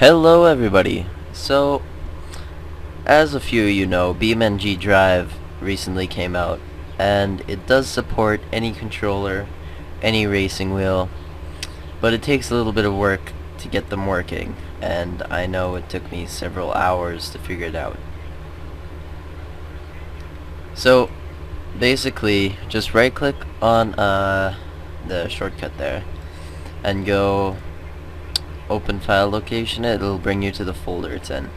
Hello everybody. So, as a few of you know, BeamNG Drive recently came out, and it does support any controller, any racing wheel, but it takes a little bit of work to get them working, and I know it took me several hours to figure it out. So, basically, just right click on the shortcut there, and go open file location. It'll bring you to the folder it's in.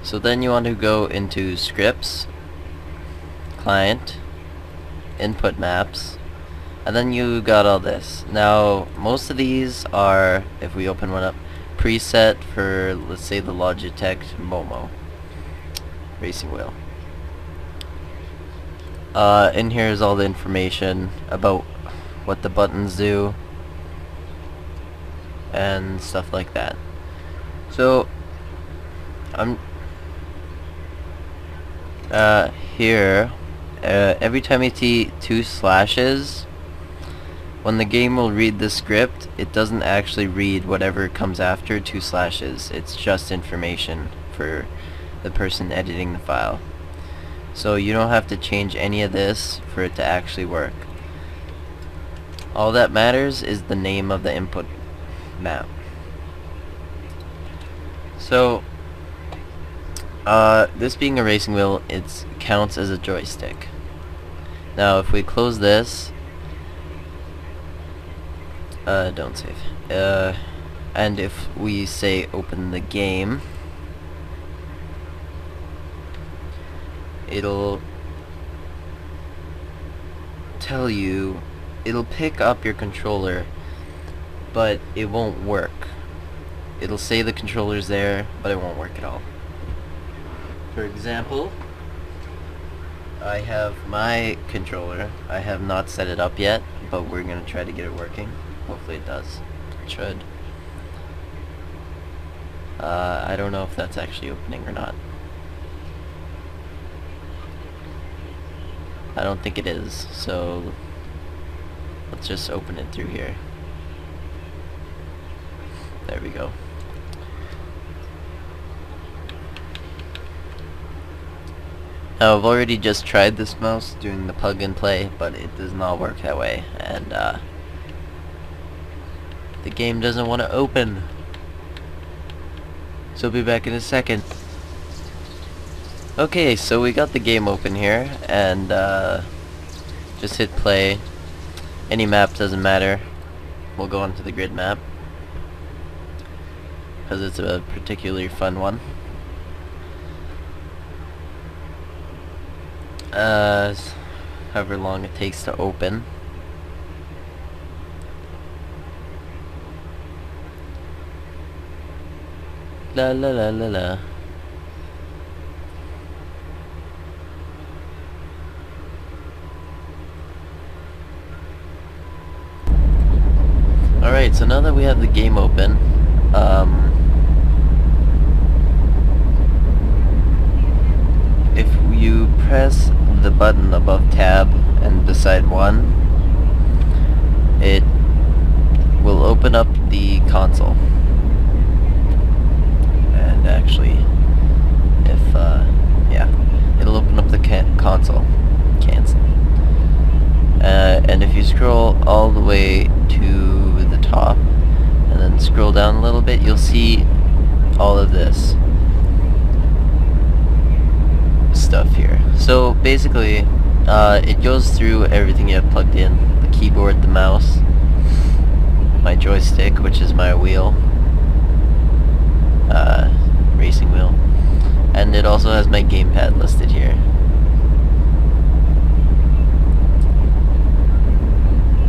So then you want to go into scripts, client, input maps, and then you got all this. Now most of these are, if we open one up, preset for, let's say, the Logitech Momo racing wheel. In here is all the information about what the buttons do and stuff like that. So I'm here, every time you see two slashes, when the game will read the script, it doesn't actually read whatever comes after two slashes. It's just information for the person editing the file. So you don't have to change any of this for it to actually work. All that matters is the name of the input map. So this being a racing wheel, it counts as a joystick. Now if we close this, don't save, and if we say open the game, it'll tell you, it'll pick up your controller, but it won't work. It'll say the controller's there, but it won't work at all. For example, I have my controller. I have not set it up yet, but we're gonna try to get it working. Hopefully it does. It should. I don't know if that's actually opening or not. I don't think it is, so let's just open it through here. There we go. Now I've already just tried this mouse doing the plug and play, but it does not work that way, and the game doesn't want to open. So I'll be back in a second. Okay, so we got the game open here, and just hit play. Any map doesn't matter. We'll go on to the grid map, because it's a particularly fun one. However long it takes to open. La la la la la. Alright, so now that we have the game open, if you press the button above tab and beside 1, it will open up the console. And actually, if yeah, it'll open up the console. Cancel. And if you scroll all the way to the top and then scroll down a little bit, you'll see all of this stuff here. So basically, it goes through everything you have plugged in: the keyboard, the mouse, my joystick, which is my wheel, racing wheel, and it also has my gamepad listed here.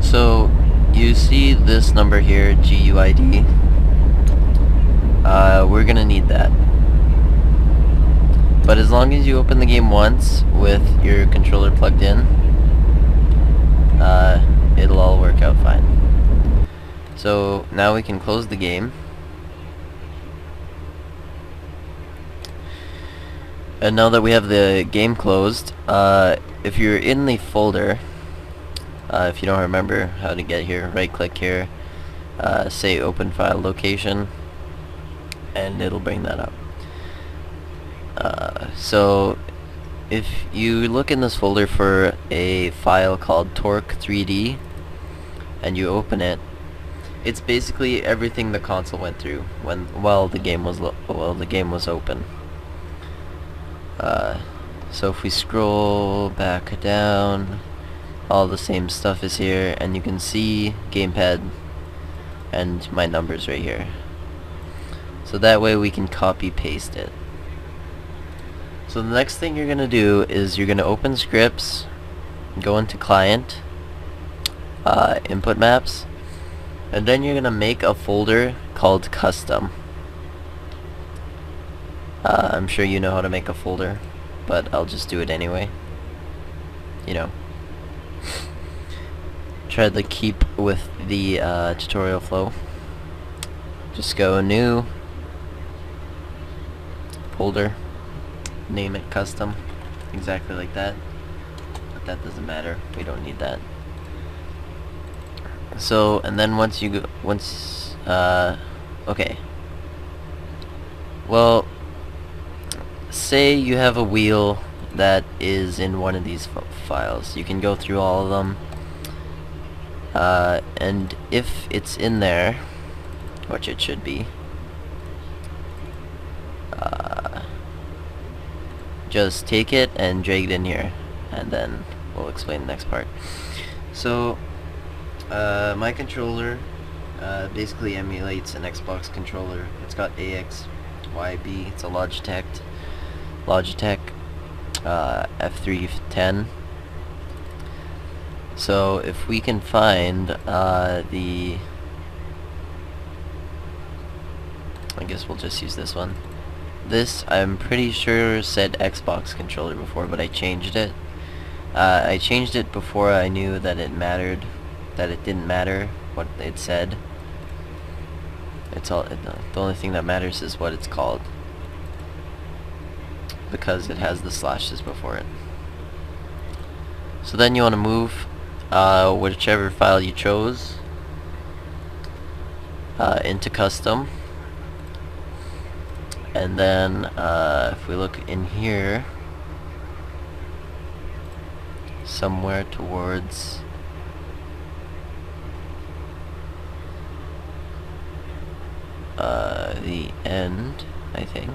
So you see this number here, GUID. We're gonna need that. But as long as you open the game once with your controller plugged in, it'll all work out fine. So now we can close the game. And now that we have the game closed, if you're in the folder, if you don't remember how to get here, right click here, say open file location, and it'll bring that up. So if you look in this folder for a file called Torque 3D and you open it, it's basically everything the console went through while the game was open. So if we scroll back down, all the same stuff is here, and you can see gamepad and my numbers right here. So that way we can copy paste it. So the next thing you're gonna do is you're gonna open scripts, go into client, input maps, and then you're gonna make a folder called custom. I'm sure you know how to make a folder, but I'll just do it anyway. You know, try to keep with the tutorial flow. Just go new folder, name it custom, exactly like that, but that doesn't matter, we don't need that. So, and then once you go, okay, well, say you have a wheel that is in one of these files, you can go through all of them, and if it's in there, which it should be, just take it and drag it in here, and then we'll explain the next part. So my controller basically emulates an Xbox controller. It's got AX, YB, it's a Logitech F310. So if we can find the, I guess we'll just use this one. This, I'm pretty sure, said Xbox controller before, but I changed it. I changed it before I knew that it mattered, that it didn't matter what it said. The only thing that matters is what it's called, because it has the slashes before it. So then you want to move whichever file you chose into custom. And then if we look in here somewhere towards the end, I think.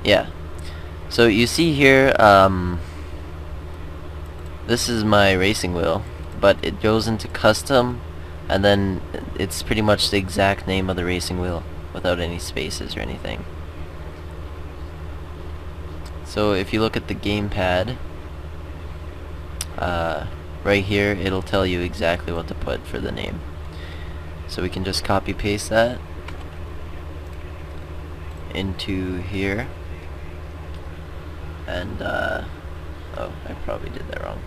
Yeah. So you see here, this is my racing wheel, but it goes into custom, and then it's pretty much the exact name of the racing wheel without any spaces or anything. So if you look at the gamepad, right here, it'll tell you exactly what to put for the name. So we can just copy paste that into here, and oh, I probably did that wrong.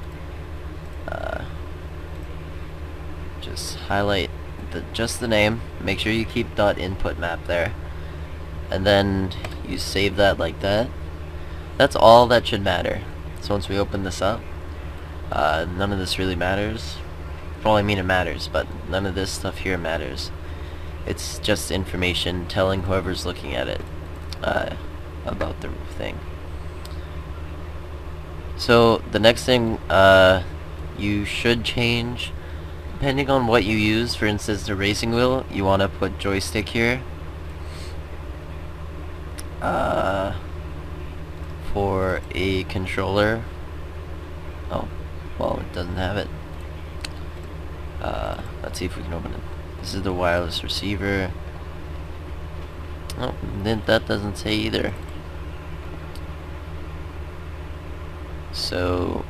Just highlight just the name, make sure you keep .input map there, and then you save that like that. That's all that should matter. So once we open this up, none of this really matters. Well, I mean it matters, but none of this stuff here matters. It's just information telling whoever's looking at it about the thing. So the next thing you should change, depending on what you use. For instance, the racing wheel, you want to put joystick here. For a controller, oh, well, it doesn't have it. Let's see if we can open it. This is the wireless receiver. Oh, then that doesn't say either. So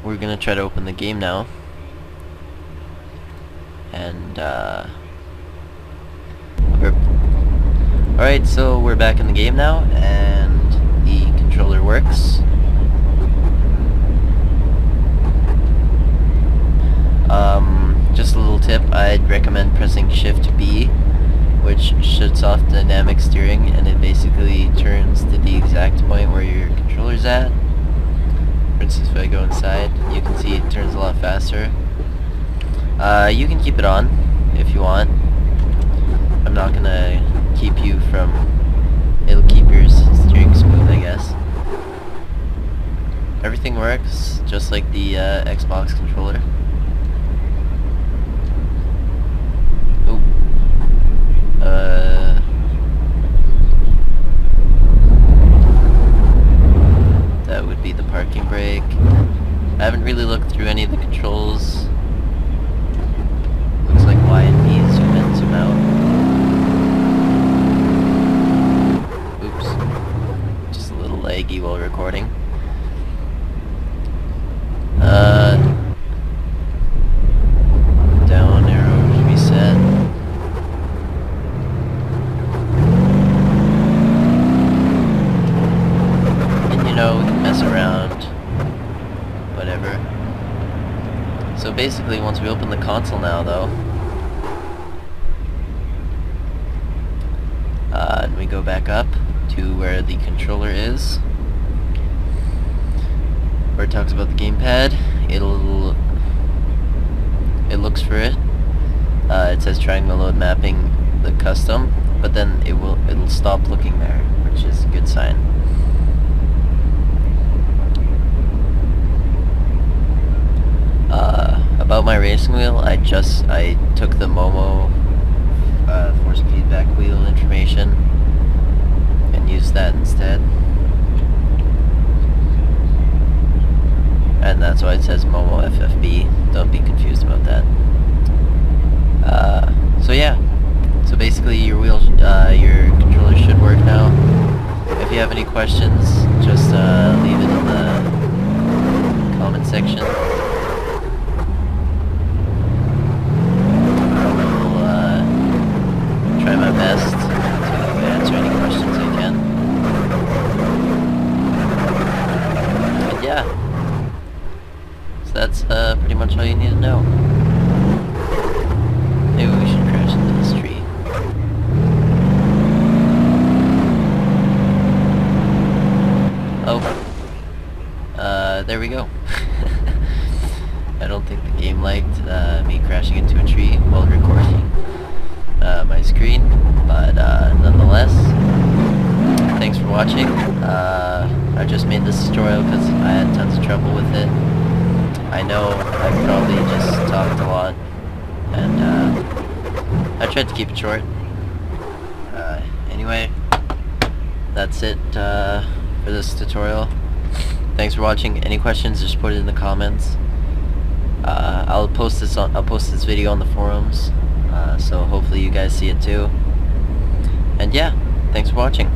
we're gonna try to open the game now, and alright, so we're back in the game now, and the controller works. Just a little tip, I'd recommend pressing Shift B, which shuts off dynamic steering, and it basically turns to the exact point where your controller's at. For instance, if I go inside, you can see it turns a lot faster. You can keep it on, if you want. I'm not gonna keep you from... It'll keep your steering smooth, I guess. Everything works, just like the Xbox controller. Ooh. That would be the parking brake. I haven't really looked through any of the controls. Looks like Y and B, zoom in, zoom out. Oops. Just a little laggy while recording. Down arrow to be set. And you know, we can mess around. Whatever. So basically, once we open the console now, though, and we go back up to where the controller is, where it talks about the gamepad, it looks for it. It says trying to load mapping the custom, but then it'll stop looking there, which is a good sign. About my racing wheel, I took the Momo force feedback wheel information and used that instead. And that's why it says Momo FFB. Don't be confused about that. So yeah. So basically, your controller should work now. If you have any questions, just leave it in the comment section. I will try my best to answer any questions I can. And yeah. So that's pretty much all you need to know. Maybe we should crash into this tree. Oh. There we go. I don't think the game liked me crashing into a tree while recording my screen, but nonetheless, thanks for watching. I just made this tutorial because I had tons of trouble with it. I know I probably just talked a lot, and I tried to keep it short. Anyway, that's it for this tutorial. Thanks for watching. Any questions, just put it in the comments. I'll post this video on the forums, so hopefully you guys see it too. And yeah, thanks for watching.